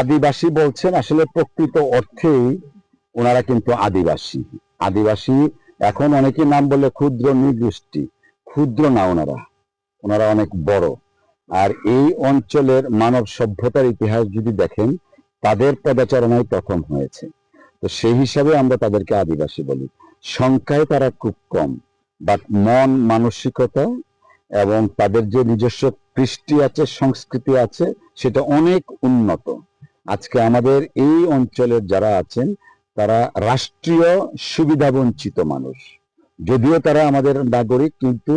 আদিবাসী বলছেন, আসলে প্রকৃত অর্থেই ওনারা কিন্তু আদিবাসী। আদিবাসী এখন অনেকে নাম বলে ক্ষুদ্র নৃগোষ্ঠী, ক্ষুদ্র না, ওনারা ওনারা অনেক বড়। আর এই অঞ্চলের মানব সভ্যতার ইতিহাস যদি দেখেন, তাদের পদাচারণাই প্রথম হয়েছে। তো সেই হিসাবে আমরা তাদেরকে আদিবাসী বলি। সংখ্যায় তারা খুব কম, বাট মন মানসিকতা এবং তাদের যে নিজস্ব কৃষ্টি আছে, সংস্কৃতি আছে, সেটা অনেক উন্নত। আজকে আমাদের এই অঞ্চলের যারা আছেন, তারা রাষ্ট্রীয় সুবিধা বঞ্চিত মানুষ। যদিও তারা আমাদের নাগরিক, কিন্তু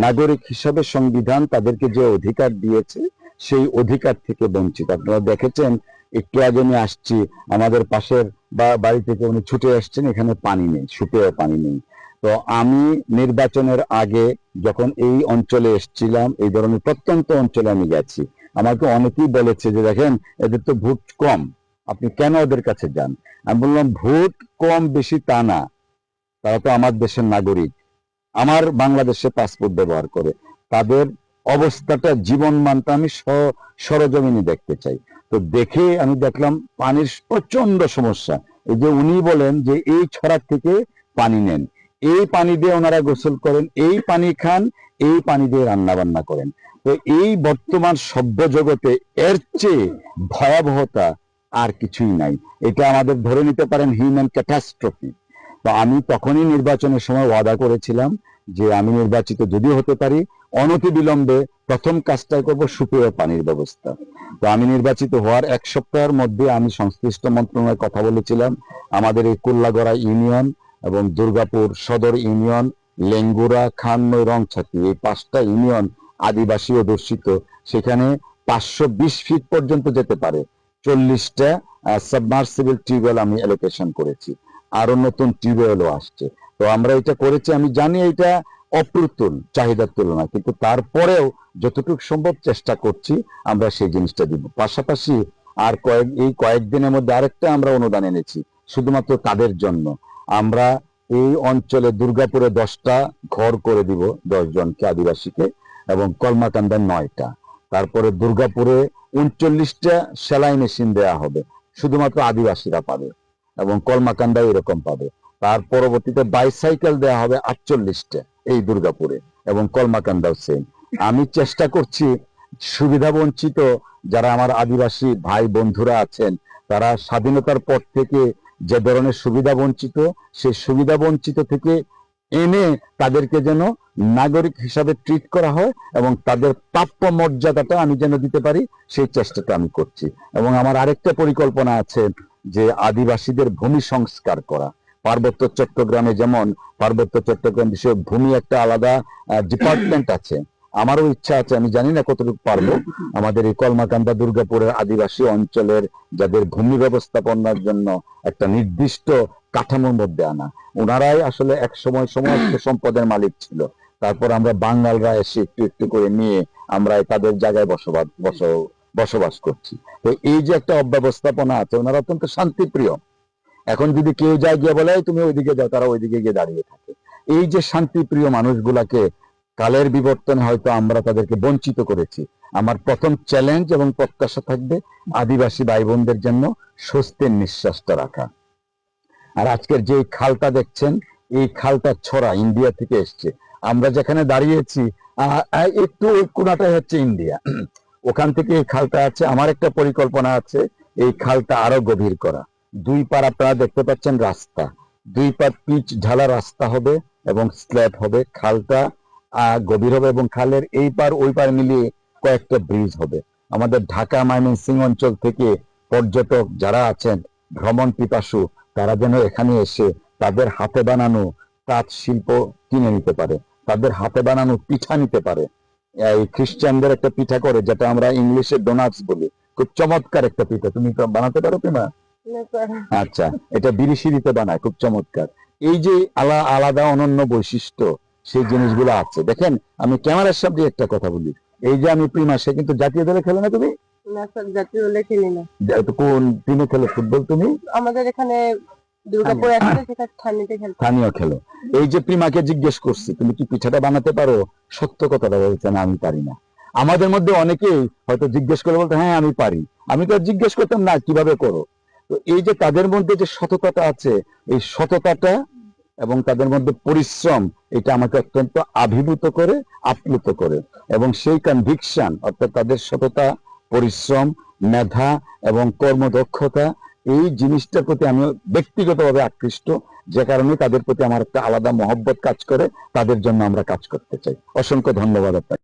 নাগরিক হিসাবে সংবিধান তাদেরকে যে অধিকার দিয়েছে, সেই অধিকার থেকে বঞ্চিত। আপনারা দেখেছেন, একটু আগে আমি আসছি, আমাদের পাশের বা বাড়ি থেকে উনি ছুটে আসছেন, এখানে পানি নেই, সুপেয় পানি নেই। তো আমি নির্বাচনের আগে যখন এই অঞ্চলে এসেছিলাম, এই ধরনের প্রত্যন্ত অঞ্চলে আমি গেছি, আমাকে অনেকেই বলেছে যে দেখেন, এদের তো ভোট কম, আপনি কেন ওদের কাছে যান? আমি বললাম, ভোট কম বেশি তা না, তারা তো আমার দেশের নাগরিক, আমার বাংলাদেশে পাসপোর্ট ব্যবহার করে। তাদের অবস্থাটা, জীবন মানটা আমি সরজমিনে দেখতে চাই। তো দেখে আমি দেখলাম পানির প্রচন্ড সমস্যা। এই যে উনি বলেন যে এই ছড়া থেকে পানি নেন, এই পানি দিয়ে ওনারা গোসল করেন, এই পানি খান, এই পানি দিয়ে রান্না বান্না করেন। তো এই বর্তমান সভ্য জগতে এর চেয়ে ভয়াবহতা আর কিছুই নাই। এটা আমাদের ধরে নিতে পারেন হিউম্যান ক্যাটাস্ট্রফি। তো আমি তখনই নির্বাচনের সময় ওয়াদা করেছিলাম যে আমি নির্বাচিত যদি হতে পারি, অনতিবিলম্বে প্রথম কাজটাই করব সুপেয় পানির ব্যবস্থা। তো আমি নির্বাচিত হওয়ার 1 সপ্তাহের মধ্যে আমি সংশ্লিষ্ট মন্ত্রণালয়ে কথা বলেছিলাম। আমাদের এই কুল্লাগড়া ইউনিয়ন এবং দুর্গাপুর সদর ইউনিয়ন, লেঙ্গুরা, খাননৈ, রংছাতি, এই 5টা ইউনিয়ন আদিবাসী অধ্যুষিত। সেখানে 520 ফিট পর্যন্ত যেতে পারে 40টা সাবমার্সিবল টিউবওয়েল আমি অ্যালোকেশন করেছি। আরো নতুন টিউবওয়েলও আসছে। তো আমরা এটা করেছি, আমি জানি এটা অপ্রতুল চাহিদার তুলনায়, কিন্তু তারপরেও যতটুকু সম্ভব চেষ্টা করছি আমরা সেই জিনিসটা দিব। পাশাপাশি আর কয়েকদিনের মধ্যে আরেকটা আমরা অনুদান এনেছি শুধুমাত্র তাদের জন্য। আমরা এই অঞ্চলে দুর্গাপুরে 10টা ঘর করে দিব 10 জনকে, আদিবাসীকে, এবং কলমাকান্দায় 9টা। তারপরে দুর্গাপুরে 39টা সেলাই মেশিন দেয়া হবে, শুধুমাত্র আদিবাসীরা পাবে, এবং কলমাকান্দায় এরকম পাবে। তার পরবর্তীতে বাইসাইকেল দেওয়া হবে 48টা এই দুর্গাপুরে, এবং কলমাকান্দাও সেম। আমি চেষ্টা করছি সুবিধা বঞ্চিত যারা আমার আদিবাসী ভাই বন্ধুরা আছেন, তারা স্বাধীনতার পর থেকে যে ধরনের সুবিধা বঞ্চিত, সেই সুবিধা বঞ্চিত থেকে এনে তাদেরকে যেন নাগরিক হিসাবে ট্রিট করা হয়, এবং তাদের প্রাপ্য মর্যাদাটা আমি যেন দিতে পারি, সেই চেষ্টাটা আমি করছি। এবং আমার আরেকটা পরিকল্পনা আছে যে আদিবাসীদের ভূমি সংস্কার করা। পার্বত্য চট্টগ্রামে যেমন পার্বত্য চট্টগ্রাম বিষয়ে ভূমি একটা আলাদা ডিপার্টমেন্ট আছে, আমারও ইচ্ছা আছে, আমি জানি না কতটুকু পারবো, আমাদের এই কলমাকান্দা দুর্গাপুরের আদিবাসী অঞ্চলের যাদের ভূমি ব্যবস্থাপনার জন্য একটা নির্দিষ্ট কাঠামোর মধ্যে আনা। ওনারাই আসলে এক সময় সমস্ত সম্পদের মালিক ছিল, তারপর আমরা বাঙালরা এসে একটু একটু করে নিয়ে আমরা তাদের জায়গায় বসবাস করছি। তো এই যে একটা অব্যবস্থাপনা আছে, ওনারা অত্যন্ত শান্তিপ্রিয়। এখন যদি কেউ যায় গিয়ে বলে তুমি ওইদিকে যাও, তারা ওইদিকে গিয়ে দাঁড়িয়ে থাকে। এই যে শান্তিপ্রিয় মানুষগুলাকে কালের বিবর্তনে হয়তো আমরা তাদেরকে বঞ্চিত করেছি। আমার প্রথম চ্যালেঞ্জ এবং প্রত্যাশা থাকবে আদিবাসী ভাই বোনদের জন্য স্বস্তির নিঃশ্বাসটা রাখা। আর আজকের যে খালটা দেখছেন, এই খালটা ছড়া ইন্ডিয়া থেকে এসছে। আমরা যেখানে দাঁড়িয়েছি একটু ওই কোনাটাই হচ্ছে ইন্ডিয়া, ওখান থেকে এই খালটা আছে। আমার একটা পরিকল্পনা আছে এই খালটা আরো গভীর করা। 2 পার আপনারা দেখতে পাচ্ছেন রাস্তা, 2 পার পিচ ঢালা রাস্তা হবে এবং স্ল্যাব হবে। খালটা গভীর হবে এবং খালের এই পার ওই পার মিলিয়ে কয়েকটা ব্রিজ হবে। আমাদের ঢাকা ময়মনসিংহ অঞ্চল থেকে পর্যটক যারা আছেন, ভ্রমণ পিপাসু, তারা যেন এখানে এসে তাদের হাতে বানানো তাঁত শিল্প কিনে নিতে পারে, তাদের হাতে বানানো পিঠা নিতে পারে। এই খ্রিস্টানদের একটা পিঠা করে, যেটা আমরা ইংলিশে ডোনাটস বলি, খুব চমৎকার একটা পিঠা। তুমি বানাতে পারো কিনা? আচ্ছা, এটা বিরিশিরিতে বানায়, খুব চমৎকার। এই যে আলাদা অনন্য বৈশিষ্ট্য, সেই জিনিসগুলো আছে। দেখেন, আমি ক্যামেরার সামনে একটা কথা বলি, এই যে আমি প্রিমা, সে কিন্তু জাতীয় দলে খেলে না। তুমি না স্যার, জাতীয় দলে খেলি না। কোন টিমে খেলো ফুটবল তুমি? আমাদের এখানে দুর্গাপুরে আছে, সেটা স্থানীয়তে খেলতে। স্থানীয় খেলো। এই যে প্রিমাকে জিজ্ঞেস করছি তুমি কি পিঠাটা বানাতে পারো, সত্য কথাটা বলছে না, আমি পারি না। আমাদের মধ্যে অনেকেই হয়তো জিজ্ঞেস করে বলতো হ্যাঁ আমি পারি, আমি তো আর জিজ্ঞেস করতাম না কিভাবে করো। তো এই যে তাদের মধ্যে যে সততাটা আছে, এই সততাটা এবং তাদের মধ্যে পরিশ্রম, এটা আমাকে অত্যন্ত আভিভূত করে, আপ্লুত করে। এবং সেই কনভিকশন, অর্থাৎ তাদের সততা, পরিশ্রম, মেধা এবং কর্মদক্ষতা, এই জিনিসটার প্রতি আমি ব্যক্তিগতভাবে আকৃষ্ট, যে কারণে তাদের প্রতি আমার একটা আলাদা মহব্বত কাজ করে, তাদের জন্য আমরা কাজ করতে চাই। অসংখ্য ধন্যবাদ আপনাকে।